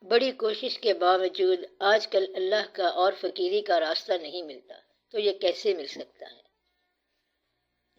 بڑی کوشش کے باوجود آج کل اللہ کا اور فقیری کا راستہ نہیں ملتا، تو یہ کیسے مل سکتا ہے؟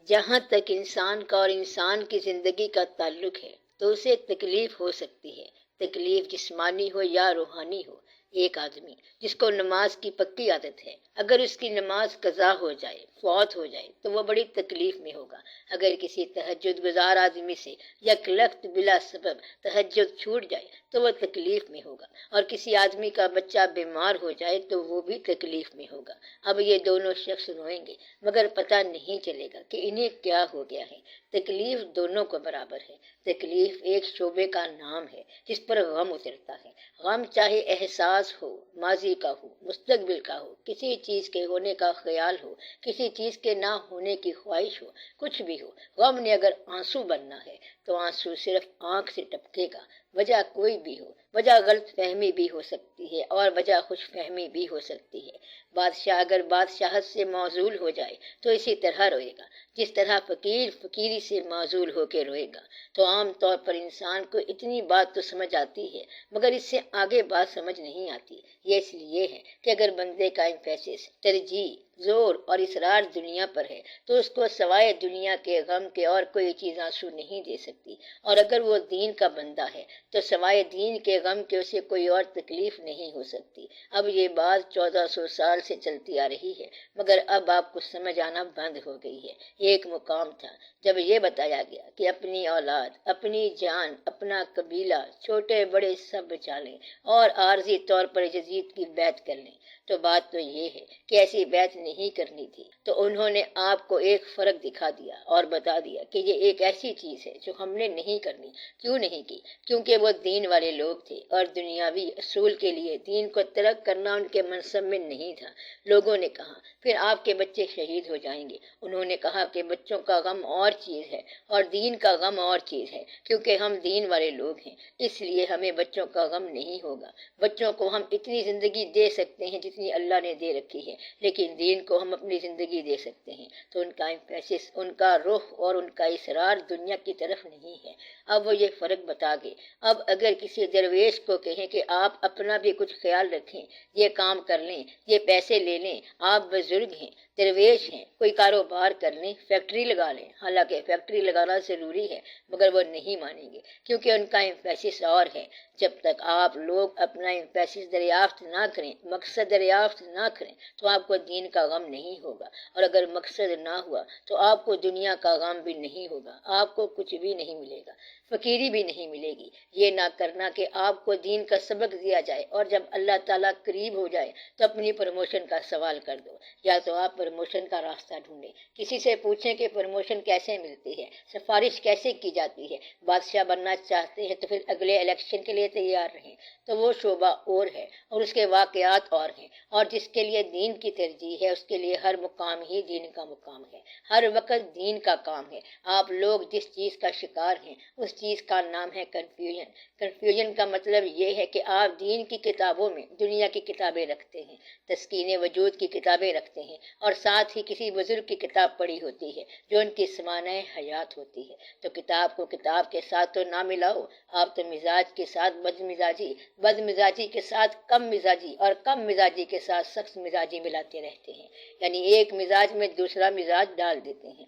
جہاں تک انسان کا اور انسان کی زندگی کا تعلق ہے تو اسے تکلیف ہو سکتی ہے، تکلیف جسمانی ہو یا روحانی ہو۔ ایک آدمی جس کو نماز کی پکی عادت ہے، اگر اس کی نماز قضا ہو جائے، فوت ہو جائے تو وہ بڑی تکلیف میں ہوگا۔ اگر کسی تہجد گزار آدمی سے یک لخت بلا سبب تہجد چھوٹ جائے تو وہ تکلیف میں ہوگا، اور کسی آدمی کا بچہ بیمار ہو جائے تو وہ بھی تکلیف میں ہوگا۔ اب یہ دونوں شخص روئیں گے مگر پتہ نہیں چلے گا کہ انہیں کیا ہو گیا ہے۔ تکلیف دونوں کو برابر ہے۔ تکلیف ایک شعبے کا نام ہے جس پر غم اترتا ہے۔ غم چاہے احساس ہو، ماضی کا ہو، مستقبل کا ہو، کسی چیز کے ہونے کا خیال ہو، کسی چیز کے نہ ہونے کی خواہش ہو، کچھ بھی ہو، غم نے اگر آنسو بننا ہے تو آنسو صرف آنکھ سے ٹپکے گا۔ وجہ کوئی بھی ہو، وجہ غلط فہمی بھی ہو سکتی ہے اور وجہ خوش فہمی بھی ہو سکتی ہے۔ بادشاہ اگر بادشاہت سے معزول ہو جائے تو اسی طرح روئے گا جس طرح فقیر فقیری سے معزول ہو کے روئے گا۔ تو عام طور پر انسان کو اتنی بات تو سمجھ آتی ہے مگر اس سے آگے بات سمجھ نہیں آتی۔ یہ اس لیے ہے کہ اگر بندے کا امفیسس، ترجیح، زور اور اصرار دنیا پر ہے تو اس کو سوائے دنیا کے غم کے اور کوئی چیز آنسو نہیں دے سکتی، اور اگر وہ دین کا بندہ ہے تو سوائے دین کے غم کے اسے کوئی اور تکلیف نہیں ہو سکتی۔ اب یہ بات 1400 سال سے چلتی آ رہی ہے مگر اب آپ کو سمجھ آنا بند ہو گئی ہے۔ ایک مقام تھا جب یہ بتایا گیا کہ اپنی اولاد، اپنی جان، اپنا قبیلہ، چھوٹے بڑے سب بچا لیں اور عارضی طور پر یزید کی بیعت کر لیں۔ تو بات تو یہ ہے کہ ایسی بیعت نہیں کرنی تھی، تو انہوں نے آپ کو ایک فرق دکھا دیا اور بتا دیا کہ یہ ایک ایسی چیز ہے جو ہم نے نہیں کرنی۔ کیوں نہیں کی؟ کیونکہ وہ دین والے لوگ تھے اور دنیاوی اصول کے لیے دین کو ترک کرنا ان کے منصب میں نہیں تھا۔ لوگوں نے کہا پھر آپ کے بچے شہید ہو جائیں گے۔ انہوں نے کہا کہ بچوں کا غم اور چیز ہے اور دین کا غم اور چیز ہے، کیونکہ ہم دین والے لوگ ہیں اس لیے ہمیں بچوں کا غم نہیں ہوگا۔ بچوں کو ہم اتنی زندگی دے سکتے ہیں جتنی اللہ نے دے رکھی ہے، لیکن دین کو ہم اپنی زندگی دے سکتے ہیں۔ تو ان کا امفیسس، ان کا رخ اور ان کا اصرار دنیا کی طرف نہیں ہے۔ اب وہ یہ فرق بتا گئے۔ اب اگر کسی درویش کو کہیں کہ آپ اپنا بھی کچھ خیال رکھیں، یہ کام کر لیں، یہ پیسے لے لیں، آپ بزرگ ہیں، درویش ہیں، کوئی کاروبار کر لیں، فیکٹری لگا لیں، حالانکہ فیکٹری لگانا ضروری ہے مگر وہ نہیں مانیں گے کیونکہ ان کا امفیسس اور ہے۔ جب تک آپ لوگ اپنا امفیسس دریافت نہ کریں، مقصد دریافت نہ کریں تو آپ کو دین کا غم نہیں ہوگا، اور اگر مقصد نہ ہوا تو آپ کو دنیا کا غم بھی نہیں ہوگا، آپ کو کچھ بھی نہیں ملے گا، فقیری بھی نہیں ملے گی۔ یہ نہ کرنا کہ آپ کو دین کا سبق دیا جائے اور جب اللہ تعالیٰ قریب ہو جائے تو اپنی پروموشن کا سوال کر دو۔ یا تو آپ پروموشن کا راستہ ڈھونڈیں، کسی سے پوچھیں کہ پروموشن کیسے ملتی ہے، سفارش کیسے کی جاتی ہے۔ بادشاہ بننا چاہتے ہیں تو پھر اگلے الیکشن کے لیے تیار رہیں، تو وہ شعبہ اور ہے اور اس کے واقعات اور ہیں، اور جس کے لیے دین کی ترجیح ہے اس کے لیے ہر مقام ہی دین کا مقام ہے، ہر وقت دین کا کام ہے۔ آپ لوگ جس چیز کا شکار ہیں اس چیز کا نام ہے کنفیوژن۔ کنفیوژن کا مطلب یہ ہے کہ آپ دین کی کتابوں میں دنیا کی کتابیں رکھتے ہیں، تسکین وجود کی کتابیں رکھتے ہیں، اور ساتھ ہی کسی بزرگ کی کتاب پڑھی ہوتی ہے جو ان کی سمانہ حیات ہوتی ہے۔ تو کتاب کو کتاب کے ساتھ تو نہ ملاؤ، آپ تو مزاج کے ساتھ بد مزاجی، بد مزاجی کے ساتھ کم مزاجی اور کم مزاجی کے ساتھ سخت مزاجی ملاتے رہتے ہیں، یعنی ایک مزاج میں دوسرا مزاج ڈال دیتے ہیں۔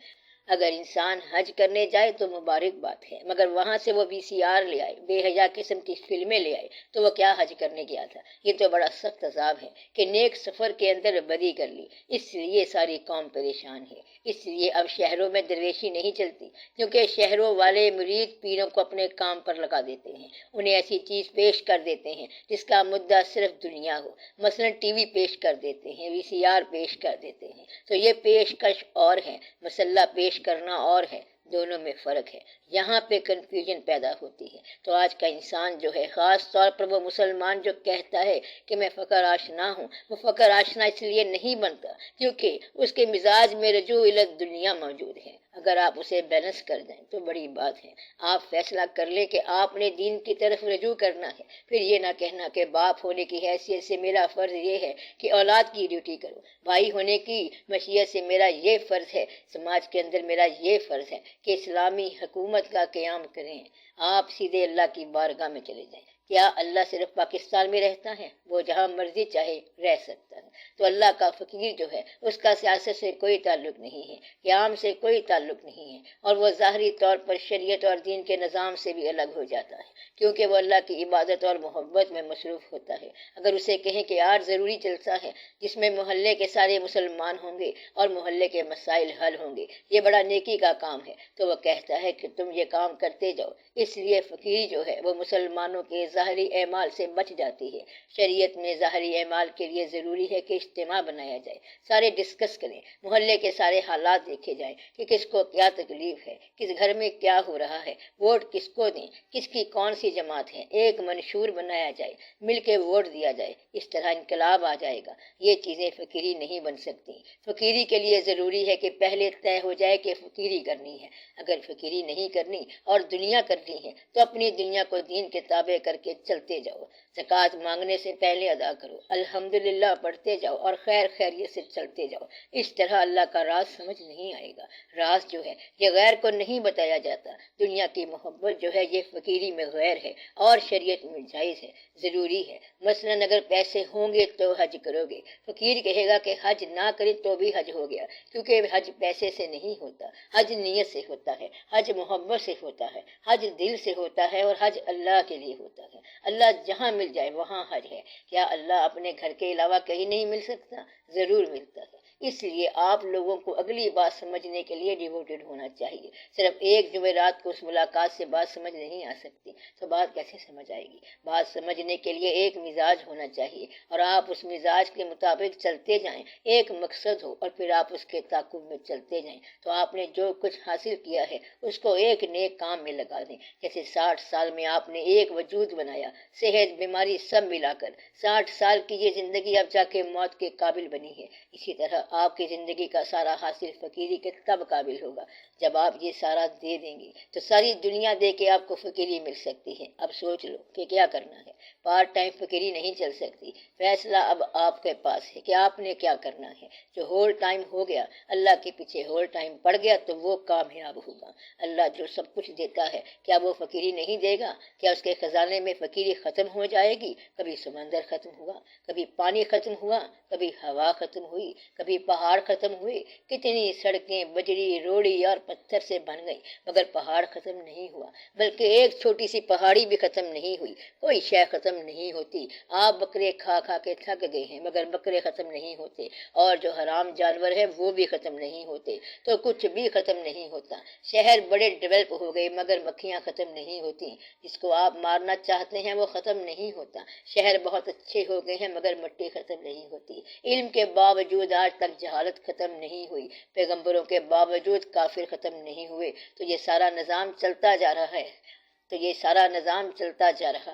اگر انسان حج کرنے جائے تو مبارک بات ہے مگر وہاں سے وہ VCR لے آئے، بے حیا قسم کی فلمیں لے آئے تو وہ کیا حج کرنے گیا تھا؟ یہ تو بڑا سخت عذاب ہے کہ نیک سفر کے اندر بدی کر لی، اس لیے ساری قوم پریشان ہے۔ اس لیے اب شہروں میں درویشی نہیں چلتی کیونکہ شہروں والے مرید پیروں کو اپنے کام پر لگا دیتے ہیں، انہیں ایسی چیز پیش کر دیتے ہیں جس کا مدعا صرف دنیا ہو، مثلا TV پیش کر دیتے ہیں، VCR پیش کر دیتے ہیں۔ تو یہ پیشکش اور ہے، مسلح پیش کرنا اور ہے، دونوں میں فرق ہے۔ یہاں پہ کنفیوژن پیدا ہوتی ہے۔ تو آج کا انسان جو ہے، خاص طور پر وہ مسلمان جو کہتا ہے کہ میں فقر آشنا ہوں، وہ فقر آشنا اس لیے نہیں بنتا کیونکہ اس کے مزاج میں رجوع الی دنیا موجود ہے۔ اگر آپ اسے بیلنس کر دیں تو بڑی بات ہے۔ آپ فیصلہ کر لیں کہ آپ نے دین کی طرف رجوع کرنا ہے، پھر یہ نہ کہنا کہ باپ ہونے کی حیثیت سے میرا فرض یہ ہے کہ اولاد کی ڈیوٹی کرو، بھائی ہونے کی مشیت سے میرا یہ فرض ہے، سماج کے اندر میرا یہ فرض ہے کہ اسلامی حکومت کا قیام کریں۔ آپ سیدھے اللہ کی بارگاہ میں چلے جائیں کیا اللہ صرف پاکستان میں رہتا ہے؟ وہ جہاں مرضی چاہے رہ سکتا ہے۔ تو اللہ کا فقیر جو ہے اس کا سیاست سے کوئی تعلق نہیں ہے، قیام سے کوئی تعلق نہیں ہے، اور وہ ظاہری طور پر شریعت اور دین کے نظام سے بھی الگ ہو جاتا ہے، کیونکہ وہ اللہ کی عبادت اور محبت میں مصروف ہوتا ہے۔ اگر اسے کہیں کہ آج ضروری جلسہ ہے جس میں محلے کے سارے مسلمان ہوں گے اور محلے کے مسائل حل ہوں گے، یہ بڑا نیکی کا کام ہے، تو وہ کہتا ہے کہ تم یہ کام کرتے جاؤ۔ اس لیے فقیری جو ہے وہ مسلمانوں کے ظاہری اعمال سے بچ جاتی ہے۔ شریعت میں ظاہری اعمال کے لیے ضروری ہے کہ اجتماع بنایا جائے، سارے ڈسکس کریں، محلے کے سارے حالات دیکھے جائیں کہ کس کو کیا تکلیف ہے، کس گھر میں کیا ہو رہا ہے، ووٹ کس کو دیں، کس کی کون سی جماعت ہے، ایک منشور بنایا جائے، مل کے ووٹ دیا جائے، اس طرح انقلاب آ جائے گا۔ یہ چیزیں فقیری نہیں بن سکتی۔ فقیری کے لیے ضروری ہے کہ پہلے طے ہو جائے کہ فقیری کرنی ہے۔ اگر فقیری نہیں کرنی اور دنیا کرنی ہے تو اپنی دنیا کو دین کے تابع کر کے چلتے جاؤ۔ زکوٰۃ مانگنے سے پہلے ادا کرو، الحمدللہ پڑھتے جاؤ اور خیر خیریت سے چلتے جاؤ۔ اس طرح اللہ کا راز سمجھ نہیں آئے گا۔ راز جو ہے یہ غیر کو نہیں بتایا جاتا۔ دنیا کی محبت جو ہے یہ فقیری میں غیر ہے اور شریعت میں جائز ہے، ضروری ہے۔ مثلاً اگر پیسے ہوں گے تو حج کرو گے، فقیر کہے گا کہ حج نہ کرے تو بھی حج ہو گیا، کیونکہ حج پیسے سے نہیں ہوتا، حج نیت سے ہوتا ہے، حج محبت سے ہوتا ہے، حج دل سے ہوتا ہے، اور حج اللہ کے لیے ہوتا ہے۔ اللہ جہاں مل جائے وہاں حج ہے۔ کیا اللہ اپنے گھر کے علاوہ کہیں نہیں مل سکتا؟ ضرور ملتا ہے۔ اس لیے آپ لوگوں کو اگلی بات سمجھنے کے لیے ڈیووٹڈ ہونا چاہیے۔ صرف ایک جمعرات کو اس ملاقات سے بات سمجھ نہیں آ سکتی، تو بات کیسے سمجھ آئے گی؟ بات سمجھنے کے لیے ایک مزاج ہونا چاہیے، اور آپ اس مزاج کے مطابق چلتے جائیں، ایک مقصد ہو اور پھر آپ اس کے تعاقب میں چلتے جائیں، تو آپ نے جو کچھ حاصل کیا ہے اس کو ایک نیک کام میں لگا دیں۔ جیسے 60 سال میں آپ نے ایک وجود بنایا، صحت بیماری سب ملا کر 60 سال کی یہ زندگی اب جا کے موت کے قابل بنی ہے، اسی طرح آپ کی زندگی کا سارا حاصل فقیری کے تب قابل ہوگا جب آپ یہ سارا دے دیں گے، تو ساری دنیا دے کے آپ کو فقیری مل سکتی ہے۔ اب سوچ لو کہ کیا کرنا ہے۔ پارٹ ٹائم فقیری نہیں چل سکتی، فیصلہ اب آپ کے پاس ہے کہ آپ نے کیا کرنا ہے۔ جو ہول ٹائم ہو گیا، اللہ کے پیچھے ہول ٹائم پڑ گیا تو وہ کامیاب ہوگا۔ اللہ جو سب کچھ دیتا ہے کیا وہ فقیری نہیں دے گا؟ کیا اس کے خزانے میں فقیری ختم ہو جائے گی؟ کبھی سمندر ختم ہوا، کبھی پانی ختم ہوا، کبھی ہوا ختم ہوئی، کبھی پہاڑ ختم ہوئے، کتنی سڑکیں بجری روڑی اور پتھر سے بن گئی، مگر پہاڑ ختم نہیں ہوا، بلکہ ایک چھوٹی سی پہاڑی بھی ختم نہیں ہوئی۔ کوئی شے ختم نہیں ہوتی۔ آپ بکرے کھا کھا کے تھک گئے ہیں مگر بکرے ختم نہیں ہوتے، اور جو حرام جانور ہے وہ بھی ختم نہیں ہوتے، تو کچھ بھی ختم نہیں ہوتا۔ شہر بڑے ڈیولپ ہو گئے مگر مکھیاں ختم نہیں ہوتی، جس کو آپ مارنا چاہتے ہیں وہ ختم نہیں ہوتا۔ شہر بہت اچھے ہو گئے ہیں مگر مٹی ختم نہیں ہوتی۔ علم کے باوجود آج تک جہالت ختم نہیں ہوئی، پیغمبروں کے باوجود کافر ختم نہیں ہوئے، تو یہ سارا نظام چلتا جا رہا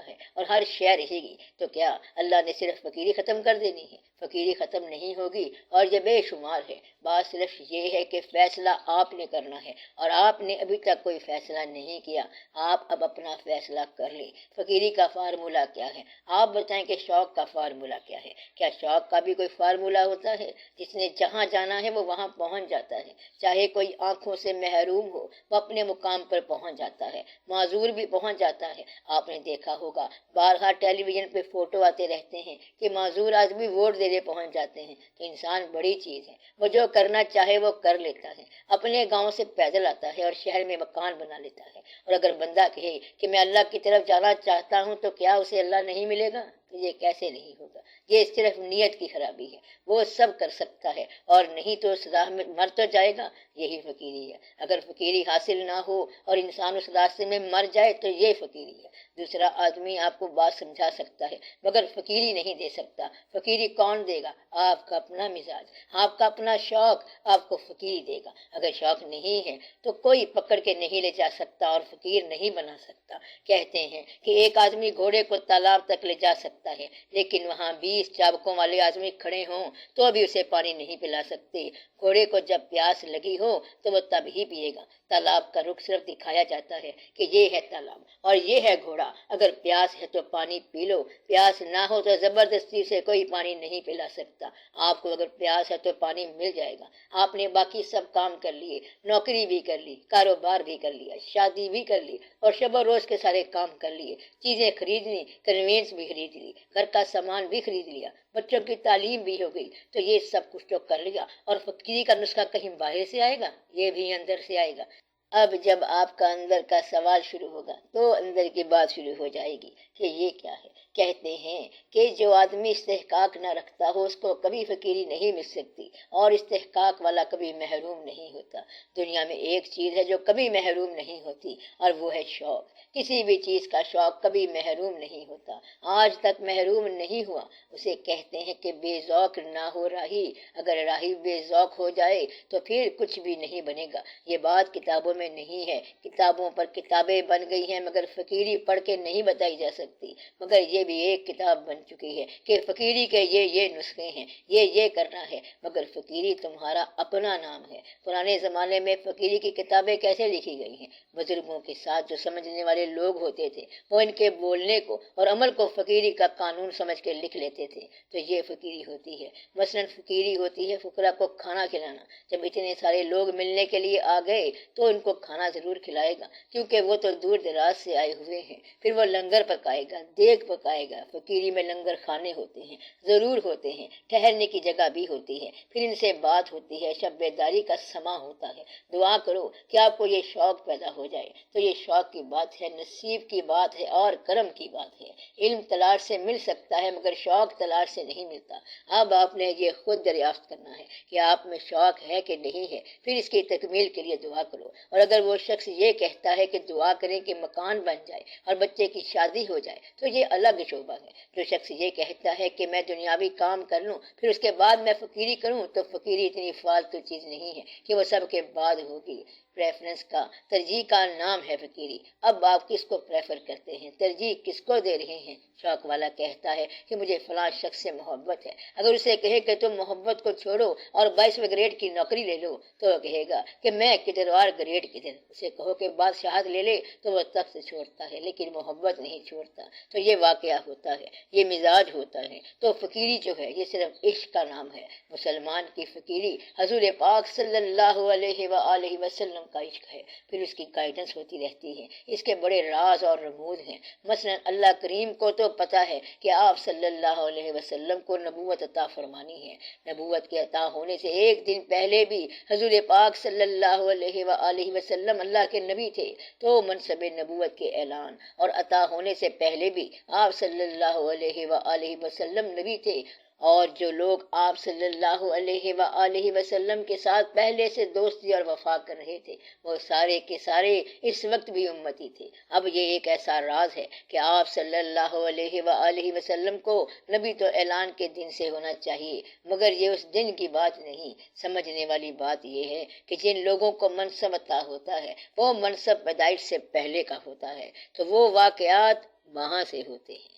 ہے۔ اور ہر شے رہے گی، تو کیا اللہ نے صرف فقیری ختم کر دینی ہے؟ فقیری ختم نہیں ہوگی، اور یہ بے شمار ہے۔ بات صرف یہ ہے کہ فیصلہ آپ نے کرنا ہے، اور آپ نے ابھی تک کوئی فیصلہ نہیں کیا۔ آپ اب اپنا فیصلہ کر لیں۔ فقیری کا فارمولہ کیا ہے؟ آپ بتائیں کہ شوق کا فارمولہ کیا ہے؟ کیا شوق کا بھی کوئی فارمولہ ہوتا ہے؟ جس نے جہاں جانا ہے وہ وہاں پہنچ جاتا ہے، چاہے کوئی آنکھوں سے محروم ہو، وہ اپنے مقام پر پہنچ جاتا ہے، معذور بھی پہنچ جاتا ہے۔ آپ نے دیکھا ہوگا بارہا ٹیلی ویژن پہ فوٹو آتے رہتے ہیں کہ معذور آدمی ووٹ دینے پہنچ جاتے ہیں، تو انسان بڑی چیز ہے، وہ جو کرنا چاہے وہ کر لیتا ہے۔ اپنے گاؤں سے پیدل آتا ہے اور شہر میں مکان بنا لیتا ہے، اور اگر بندہ کہے کہ میں اللہ کی طرف جانا چاہتا ہوں تو کیا اسے اللہ نہیں ملے گا؟ تو یہ کیسے نہیں ہوگا؟ یہ صرف نیت کی خرابی ہے۔ وہ سب کر سکتا ہے اور نہیں تو اس راہ میں مر تو جائے گا۔ یہی فقیری ہے۔ اگر فقیری حاصل نہ ہو اور انسان اس راستے میں مر جائے تو یہ فقیری ہے۔ دوسرا آدمی آپ کو بات سمجھا سکتا ہے مگر فقیری نہیں دے سکتا۔ فقیری کون دے گا؟ آپ کا اپنا مزاج، آپ کا اپنا شوق آپ کو فقیری دے گا۔ اگر شوق نہیں ہے تو کوئی پکڑ کے نہیں لے جا سکتا اور فقیر نہیں بنا سکتا۔ کہتے ہیں کہ ایک آدمی گھوڑے کو تالاب تک لے جا سکتا ہے، لیکن وہاں 20 چابکوں والے آدمی کھڑے ہوں تو بھی اسے پانی نہیں پلا سکتے۔ گھوڑے کو جب پیاس لگی ہو تو وہ تب ہی پیے گا۔ تالاب کا رخ صرف دکھایا جاتا ہے کہ یہ ہے تالاب اور یہ ہے گھوڑا، اگر پیاس ہے تو پانی پی لو، پیاس نہ ہو تو زبردستی سے کوئی پانی نہیں پلا سکتا۔ آپ کو اگر پیاس ہے تو پانی مل جائے گا۔ آپ نے باقی سب کام کر لیے، نوکری بھی کر لی، کاروبار بھی کر لیا، شادی بھی کر لی اور شب و روز کے سارے کام کر لیے، چیزیں خرید لی، کنوینس بھی خرید لی، گھر کا سامان بھی خرید لیا، بچوں کی تعلیم بھی ہو گئی، تو یہ سب کچھ تو کر لیا، اور فقیری کا نسخہ کہیں باہر سے آئے گا؟ یہ بھی اندر سے آئے گا۔ اب جب آپ کا اندر کا سوال شروع ہوگا تو اندر کی بات شروع ہو جائے گی کہ یہ کیا ہے۔ کہتے ہیں کہ جو آدمی استحقاق نہ رکھتا ہو اس کو کبھی فقیری نہیں مل سکتی، اور استحقاق والا کبھی محروم نہیں ہوتا۔ دنیا میں ایک چیز ہے جو کبھی محروم نہیں ہوتی، اور وہ ہے شوق۔ کسی بھی چیز کا شوق کبھی محروم نہیں ہوتا، آج تک محروم نہیں ہوا۔ اسے کہتے ہیں کہ بے ذوق نہ ہو راہی، اگر راہی بے ذوق ہو جائے تو پھر کچھ بھی نہیں بنے گا۔ یہ بات کتابوں میں نہیں ہے، کتابوں پر کتابیں بن گئی ہیں مگر فقیری پڑھ کے نہیں بتائی جا سکتی، مگر یہ بھی ایک کتاب بن چکی ہے کہ فقیری کے یہ نسخے ہیں، یہ کرنا ہے، مگر فقیری تمہارا اپنا نام ہے۔ پرانے زمانے میں فقیری کی کتابیں کیسے لکھی گئی ہیں؟ بزرگوں کے ساتھ جو سمجھنے والے لوگ ہوتے تھے وہ ان کے بولنے کو اور عمل کو فقیری کا قانون سمجھ کے لکھ لیتے تھے، تو یہ فقیری ہوتی ہے۔ مثلاً فقیری ہوتی ہے فقراء کو کھانا کھلانا۔ جب اتنے سارے لوگ ملنے کے لیے آ گئے تو ان کو کھانا ضرور کھلائے گا، کیونکہ وہ تو دور دراز سے آئے ہوئے ہیں۔ پھر وہ لنگر پکائے گا، دیگ پکائے گا۔ فقیری میں لنگر خانے ہوتے ہیں، ضرور ہوتے ہیں، ٹھہرنے کی جگہ بھی ہوتی ہے، پھر ان سے بات ہوتی ہے، شب بیداری کا سما ہوتا ہے۔ دعا کرو کہ آپ کو یہ شوق پیدا ہو جائے، تو یہ شوق کی بات ہے، نصیب کی بات ہے اور کرم کی بات ہے۔ علم تلاش سے مل سکتا ہے مگر شوق تلاش سے نہیں ملتا۔ اب آپ نے یہ خود دریافت کرنا ہے کہ آپ میں شوق ہے کہ نہیں ہے، پھر اس کی تکمیل کے لیے دعا کرو۔ اور اگر وہ شخص یہ کہتا ہے کہ دعا کریں کہ مکان بن جائے اور بچے کی شادی ہو جائے تو یہ الگ شعبہ ہے۔ جو شخص یہ کہتا ہے کہ میں دنیاوی کام کر لوں پھر اس کے بعد میں فقیری کروں، تو فقیری اتنی فالتو چیز نہیں ہے کہ وہ سب کے بعد ہوگی۔ پریفرنس کا، ترجیح کا نام ہے فقیری۔ اب آپ کس کو پریفر کرتے ہیں، ترجیح کس کو دے رہے ہیں؟ شوق والا کہتا ہے کہ مجھے فلاں شخص سے محبت ہے، اگر اسے کہے کہ تم محبت کو چھوڑو اور 22ویں گریڈ کی نوکری لے لو تو وہ کہے گا کہ میں کدھر اور گریڈ کدھر۔ اسے کہو کہ بادشاہت لے لے تو وہ تخت چھوڑتا ہے لیکن محبت نہیں چھوڑتا۔ تو یہ واقعہ ہوتا ہے، یہ مزاج ہوتا ہے۔ تو فقیری جو ہے یہ صرف عشق کا نام ہے۔ مسلمان کی فقیری حضور پاک صلی اللہ علیہ وآلہ وسلم کا عشق ہے، پھر اس کی گائیڈنس ہوتی رہتی ہے۔ اس کے بڑے راز اور رموز ہیں۔ مثلا اللہ کریم کو تو پتا ہے کہ آپ صلی اللہ علیہ وسلم کو نبوت عطا فرمانی ہے۔ نبوت کے عطا ہونے سے ایک دن پہلے بھی حضور پاک صلی اللہ علیہ وآلہ وسلم اللہ کے نبی تھے، تو منصب نبوت کے اعلان اور عطا ہونے سے پہلے بھی آپ صلی اللہ علیہ وآلہ وسلم نبی تھے۔ اور جو لوگ آپ صلی اللہ علیہ وآلہ وسلم کے ساتھ پہلے سے دوستی اور وفا کر رہے تھے وہ سارے کے سارے اس وقت بھی امتی تھے۔ اب یہ ایک ایسا راز ہے کہ آپ صلی اللہ علیہ وآلہ وسلم کو نبی تو اعلان کے دن سے ہونا چاہیے، مگر یہ اس دن کی بات نہیں۔ سمجھنے والی بات یہ ہے کہ جن لوگوں کو منصب عطا ہوتا ہے وہ منصب پیدائش سے پہلے کا ہوتا ہے، تو وہ واقعات وہاں سے ہوتے ہیں۔